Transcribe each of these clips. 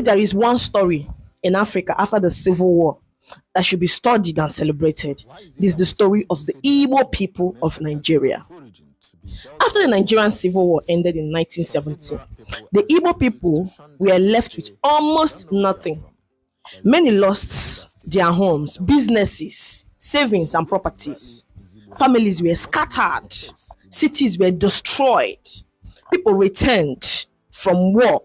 there is one story in Africa after the Civil War that should be studied and celebrated, it is the story of the Igbo people of Nigeria. After the Nigerian Civil War ended in 1970, the Igbo people were left with almost nothing. Many lost their homes, businesses, savings, and properties. Families were scattered. Cities were destroyed. People returned from war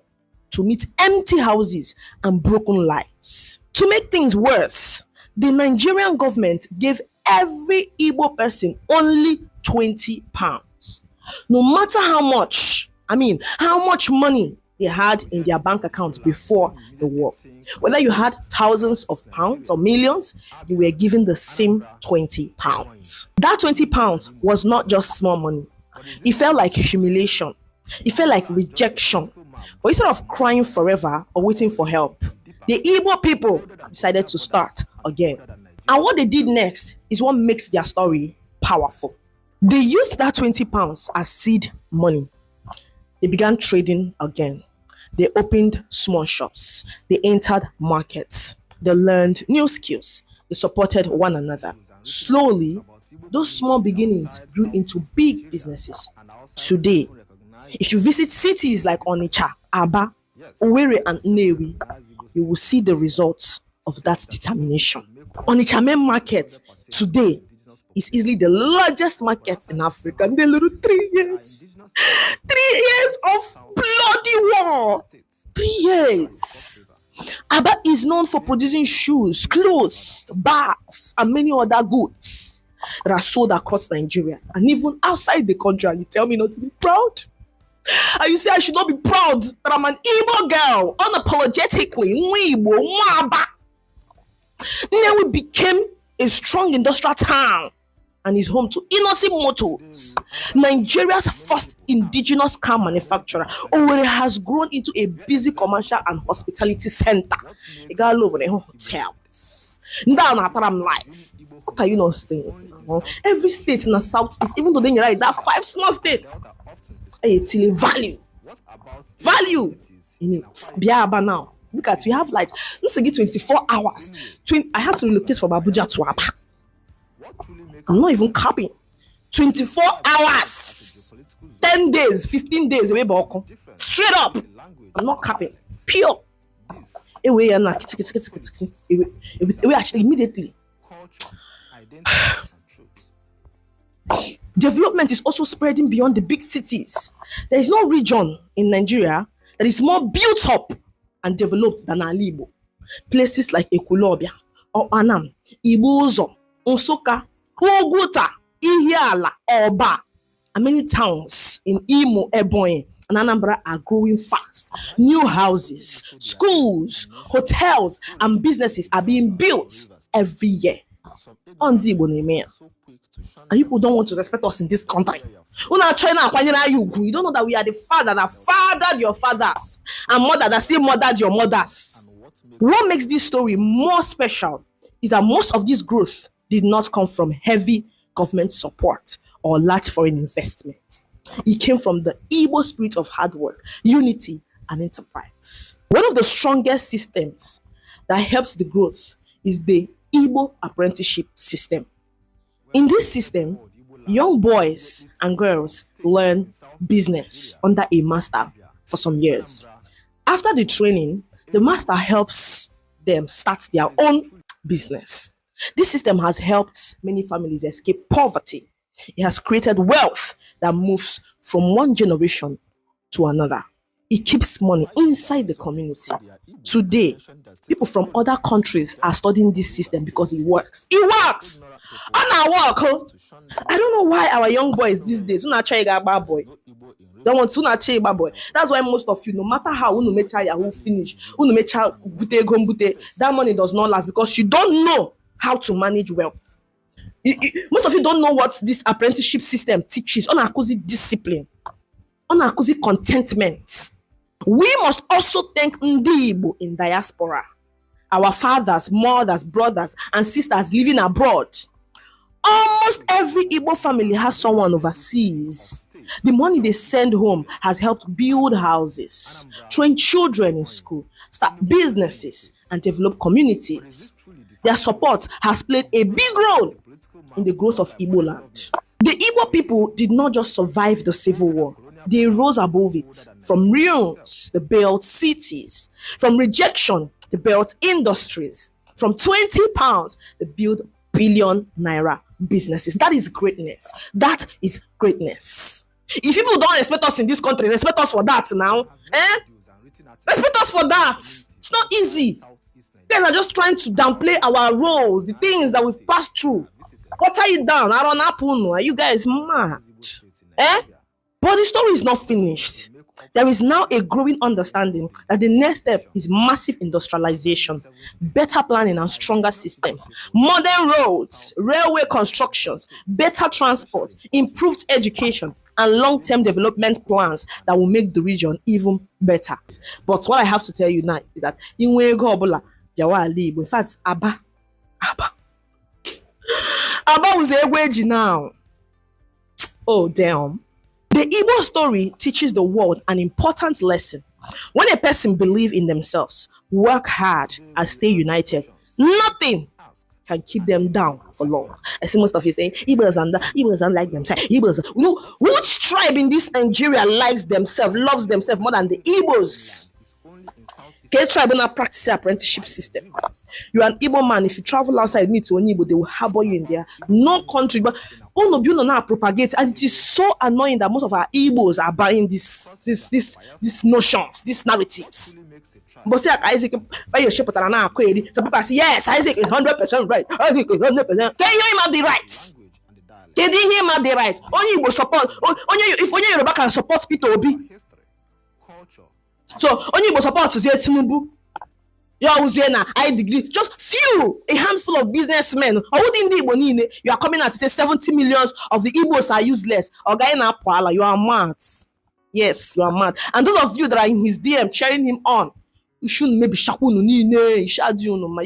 to meet empty houses and broken lives. To make things worse, the Nigerian government gave every Igbo person only 20 pounds. No matter how much money they had in their bank accounts before the war. Whether you had thousands of pounds or millions, you were given the same 20 pounds. That 20 pounds was not just small money. It felt like humiliation. It felt like rejection. But instead of crying forever or waiting for help, the Igbo people decided to start again. And what they did next is what makes their story powerful. They used that 20 pounds as seed money. They began trading again. They opened small shops. They entered markets. They learned new skills. They supported one another. Slowly, those small beginnings grew into big businesses. Today, if you visit cities like Onitsha, Aba, Owerri, and Nnewi, you will see the results of that determination. Onitsha main market today is easily the largest market in Africa in the little 3 years. 3 years of bloody war. 3 years. Aba is known for producing shoes, clothes, bags, and many other goods that are sold across Nigeria and even outside the country. And you tell me not to be proud? And you say I should not be proud that I'm an Igbo girl, unapologetically. Then we became a strong industrial town and is home to Innocent Motors, Nigeria's first indigenous car manufacturer. Owerri has grown into a busy commercial and hospitality center. You got over the hotels. Now, I'm life. What are you not saying? Every state in the southeast, even though they are that 5 small states, it's value in it. Biaba now. Look at, we have like, let's say 24 hours. I had to relocate from Abuja to Aba. I'm not even capping. 24 hours. 10 days, 15 days away, straight up. I'm not capping. Pure. Away actually immediately. Development is also spreading beyond the big cities. There is no region in Nigeria that is more built up and developed than Igbo. Places like Ekulobia or Anam, Ibuzo, Nsukka, Oguta, Ihiala, Oba, and many towns in Imo, Ebonyi, and Anambra are growing fast. New houses, schools, hotels, and businesses are being built every year. And people don't want to respect us in this country. You don't know that we are the father that fathered your fathers and mother that still mothered your mothers. What makes this story more special is that most of this growth did not come from heavy government support or large foreign investment. It came from the Igbo spirit of hard work, unity, and enterprise. One of the strongest systems that helps the growth is the Igbo apprenticeship system. In this system, young boys and girls learn business under a master for some years. After the training, the master helps them start their own business. This system has helped many families escape poverty. It has created wealth that moves from one generation to another. It keeps money inside the community. Today, people from other countries are studying this system because it works. It works! On our work, I don't know why our young boys these days don't try a bad boy. Don't want to not bad boy. That's why most of you, no matter how you make child finish, you make child that money does not last because you don't know how to manage wealth. Most of you don't know what this apprenticeship system teaches. On discipline, on contentment. We must also thank Igbo in diaspora, our fathers, mothers, brothers, and sisters living abroad. Almost every Igbo family has someone overseas. The money they send home has helped build houses, train children in school, start businesses, and develop communities. Their support has played a big role in the growth of Igbo land. The Igbo people did not just survive the Civil War, they rose above it. From ruins, they built cities. From rejection, they built industries. From 20 pounds, they built Billion-Naira businesses. That is greatness. That is greatness. If people don't respect us in this country, respect us for that now. Respect us for that. It's not easy. You guys are just trying to downplay our roles, the things that we've passed through. Water it down. I don't know. Are you guys mad? But the story is not finished. There is now a growing understanding that the next step is massive industrialization, better planning and stronger systems, modern roads, railway constructions, better transport, improved education, and long-term development plans that will make the region even better. But what I have to tell you now is that in fact, Abba was a now. Oh, damn. The Igbo story teaches the world an important lesson. When a person believes in themselves, work hard, and stay united, nothing can keep them down for long. I see most of you saying, Igbos don't like themselves. Which tribe in this Nigeria likes themselves, loves themselves more than the Igbos? Case tribe not practice apprenticeship system. You're an Igbo man. If you travel outside me to an Igbo, they will harbor you in there. No country, but all of you know now propagate, and it is so annoying that most of our Igbos are buying these notions, these narratives. But say Isaac, some people say yes, Isaac is 100% right. Isaac is 100%. Can you hear him at the rights? Can you hear him at the right? Only Igbo support. If only Yoruba can support Peter Obi. So only Igbo support to say Tinubu. You are high degree, just a handful of businessmen. You are coming out to say 70 millions of the Igbos are useless. You are mad. Yes, you are mad. And those of you that are in his DM cheering him on, you shouldn't maybe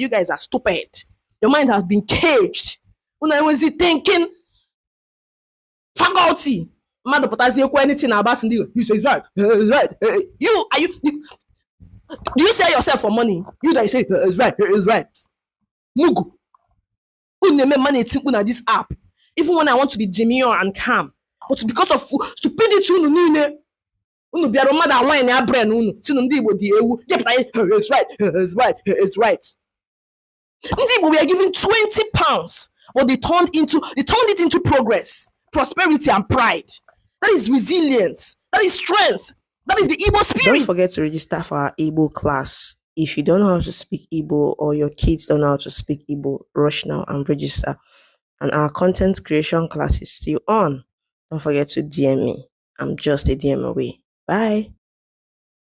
you guys are stupid. Your mind has been caged. When I was thinking faculty. Mad anything about you say right. Do you sell yourself for money? You that say it's right, it's right. Mugu. Who name money at this app? Even when I want to be demure and calm, but because of stupidity, it's right, it's right, it's right. We are given 20 pounds, but they turned it into progress, prosperity, and pride. That is resilience. That is strength. That is the Igbo spirit. Don't forget to register for our Igbo class. If you don't know how to speak Igbo or your kids don't know how to speak Igbo, rush now and register. And our content creation class is still on. Don't forget to DM me. I'm just a DM away. Bye.